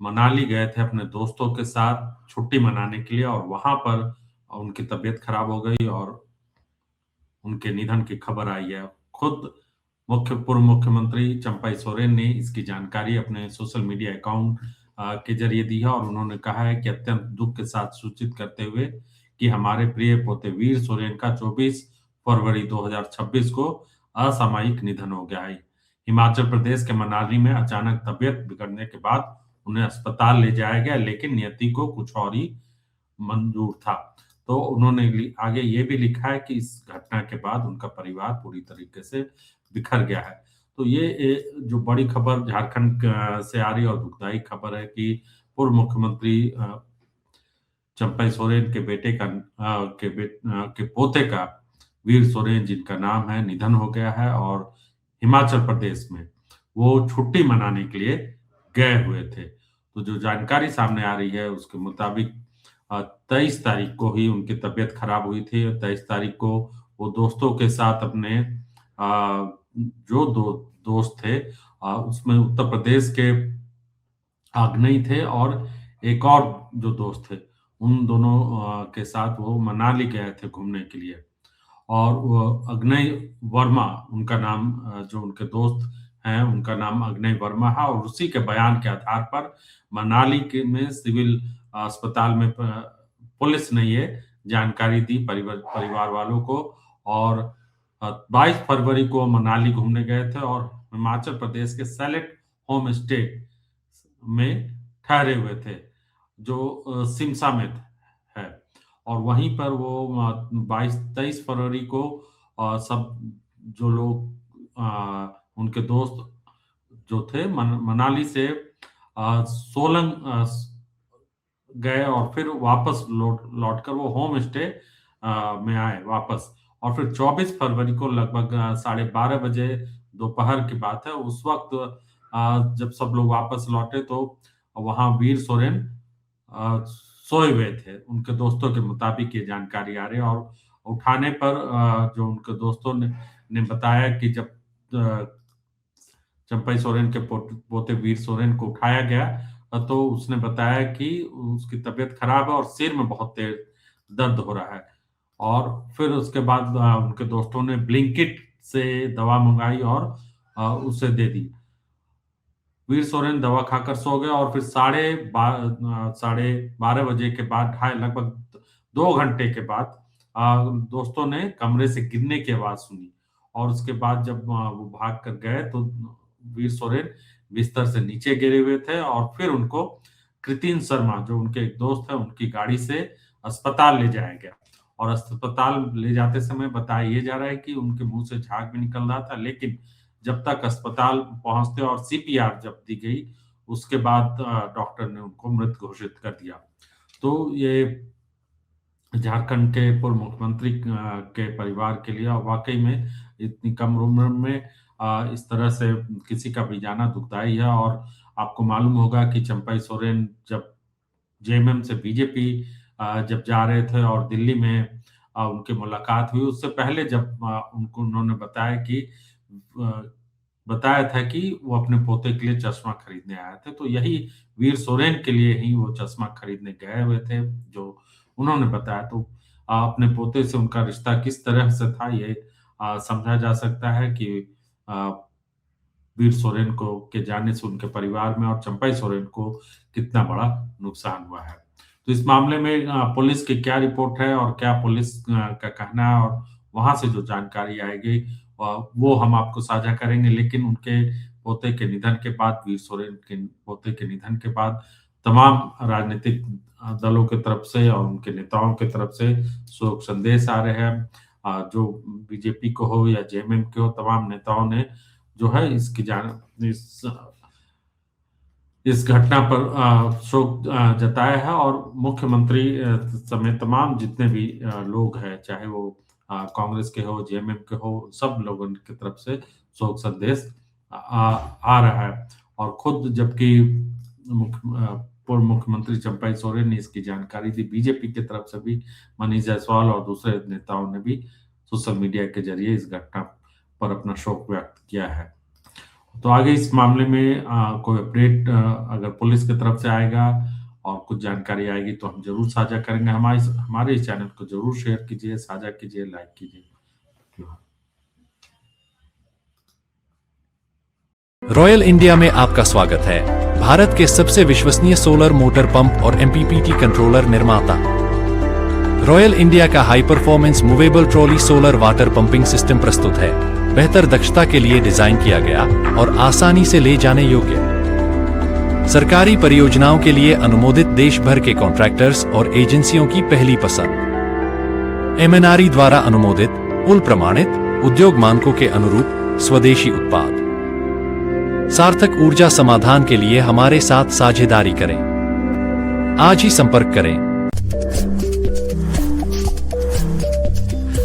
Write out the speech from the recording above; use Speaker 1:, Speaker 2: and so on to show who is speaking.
Speaker 1: मनाली गए थे अपने दोस्तों के साथ छुट्टी मनाने के लिए और वहां पर उनकी तबीयत खराब हो गई और उनके निधन की खबर आई है। खुद पूर्व मुख्यमंत्री चंपई सोरेन ने इसकी जानकारी अपने सोशल मीडिया अकाउंट के जरिए दी है और उन्होंने कहा है कि अत्यंत दुख के साथ सूचित करते हुए कि हमारे प्रिय पोते वीर सोरेन का 24 फरवरी 2026 को असामयिक निधन हो गया है। हिमाचल प्रदेश के मनाली में अचानक तबीयत बिगड़ने के बाद उन्हें अस्पताल ले जाया गया, लेकिन नियति को कुछ और ही मंजूर था। तो उन्होंने आगे ये भी लिखा है कि इस घटना के बाद उनका परिवार पूरी तरीके से बिखर गया है। तो ये जो बड़ी खबर झारखंड से आ रही है और दुखदायी खबर है कि पूर्व मुख्यमंत्री चंपई सोरेन के बेटे का के पोते का वीर सोरेन जिनका नाम है निधन हो गया है और हिमाचल प्रदेश में वो छुट्टी मनाने के लिए गए हुए थे। तो जो जानकारी सामने आ रही है उसके मुताबिक 23 तारीख को ही उनकी तबीयत खराब हुई थी। 23 तारीख को वो दोस्तों के साथ अपने जो दोस्त थे उसमें उत्तर प्रदेश के आग्नेय थे और एक और जो दोस्त थे उन दोनों के साथ वो मनाली गए थे घूमने के लिए। और वो अग्नय वर्मा उनका नाम जो उनके दोस्त हैं उनका नाम अग्नय वर्मा है और उसी के बयान के आधार पर मनाली के में सिविल अस्पताल में पुलिस ने ये जानकारी दी परिवार वालों को और 22 फरवरी को मनाली घूमने गए थे और हिमाचल प्रदेश के सेलेक्ट होम स्टे में ठहरे हुए थे जो सिमसा में है और वहीं पर वो 23 फरवरी को सब जो लोग उनके दोस्त जो थे मनाली से सोलंग गए और फिर वापस लौटकर वो होम स्टे में आए वापस। और फिर 24 फरवरी को लगभग 12:30 बजे दोपहर की बात है, उस वक्त जब सब लोग वापस लौटे तो वहां वीर सोरेन सोए हुए थे। उनके दोस्तों के मुताबिक ये जानकारी आ रही है और उठाने पर जो उनके दोस्तों ने बताया कि जब चंपई सोरेन के पोते वीर सोरेन को उठाया गया तो उसने बताया कि उसकी तबीयत खराब है और सिर में बहुत तेज दर्द हो रहा है। और फिर उसके बाद उनके दोस्तों ने ब्लिंकिट से दवा मंगाई और उसे दे दी। वीर सोरेन दवा खाकर सो गए और फिर 12:30 बजे के बाद लगभग 2 घंटे के बाद दोस्तों ने कमरे से गिरने की आवाज सुनी और उसके बाद जब वो भाग कर गए तो वीर सोरेन बिस्तर से नीचे गिरे हुए थे और फिर उनको कृतिन शर्मा जो उनके एक दोस्त है उनकी गाड़ी से अस्पताल ले जाया गया और अस्पताल ले जाते समय बताया ये जा रहा है कि उनके मुंह से झाग भी निकल रहा था, लेकिन जब तक अस्पताल पहुंचते और सीपीआर जब दी गई उसके बाद डॉक्टर ने उनको मृत घोषित कर दिया। तो ये झारखंड के पूर्व मुख्यमंत्री के परिवार के लिए और वाकई में इतनी कम उम्र में इस तरह से किसी का भी जाना दुखदाई है। और आपको मालूम होगा कि चंपई सोरेन जब जेएमएम से बीजेपी जब जा रहे थे और दिल्ली में उनकी मुलाकात हुई उससे पहले जब उनको उन्होंने बताया था कि वो अपने पोते के लिए चश्मा खरीदने आए थे, तो यही वीर सोरेन के लिए ही वो चश्मा खरीदने गए हुए थे जो उन्होंने बताया। तो अपने पोते से उनका रिश्ता किस तरह से था ये समझा जा सकता है कि अ, वीर सोरेन को के जाने से उनके परिवार में और चंपई सोरेन को कितना बड़ा नुकसान हुआ है। तो इस मामले में पुलिस की क्या रिपोर्ट है और क्या पुलिस का कहना है और वहां से जो जानकारी आएगी वो हम आपको साझा करेंगे। लेकिन उनके पोते के निधन के बाद वीर सोरेन के पोते के निधन के बाद तमाम राजनीतिक दलों की तरफ से और उनके नेताओं की तरफ से शोक संदेश आ रहे हैं। जो बीजेपी को हो या जेएमएम के हो तमाम नेताओं ने जो है इस घटना पर शोक जताया है और मुख्यमंत्री समेत तमाम जितने भी लोग हैं चाहे वो कांग्रेस के हो जेएमएम के हो सब लोगों की तरफ से शोक संदेश आ रहा है। और खुद जबकि पूर्व मुख्यमंत्री चंपई सोरेन ने इसकी जानकारी दी, बीजेपी की तरफ से भी मनीष जायसवाल और दूसरे नेताओं ने भी सोशल मीडिया के जरिए इस घटना पर अपना शोक व्यक्त किया है। तो आगे इस मामले में कोई अपडेट अगर पुलिस की तरफ से आएगा और कुछ जानकारी आएगी तो हम जरूर साझा करेंगे। हमारे इस चैनल को जरूर शेयर कीजिए, साझा कीजिए, लाइक कीजिए।
Speaker 2: रॉयल इंडिया में आपका स्वागत है। भारत के सबसे विश्वसनीय सोलर मोटर पंप और एमपीपीटी कंट्रोलर निर्माता रॉयल इंडिया का high performance movable trolley solar water pumping system प्रस्तुत है। बेहतर दक्षता के लिए डिजाइन किया गया और आसानी से ले जाने योग्य। सरकारी परियोजनाओं के लिए अनुमोदित, देश भर के कॉन्ट्रैक्टर्स और एजेंसियों की पहली पसंद। एमएनआरई द्वारा अनुमोदित, उल प्रमाणित, उद्योग मानकों के अनुरूप स्वदेशी उत्पाद। सार्थक ऊर्जा समाधान के लिए हमारे साथ साझेदारी करें। आज ही संपर्क करें।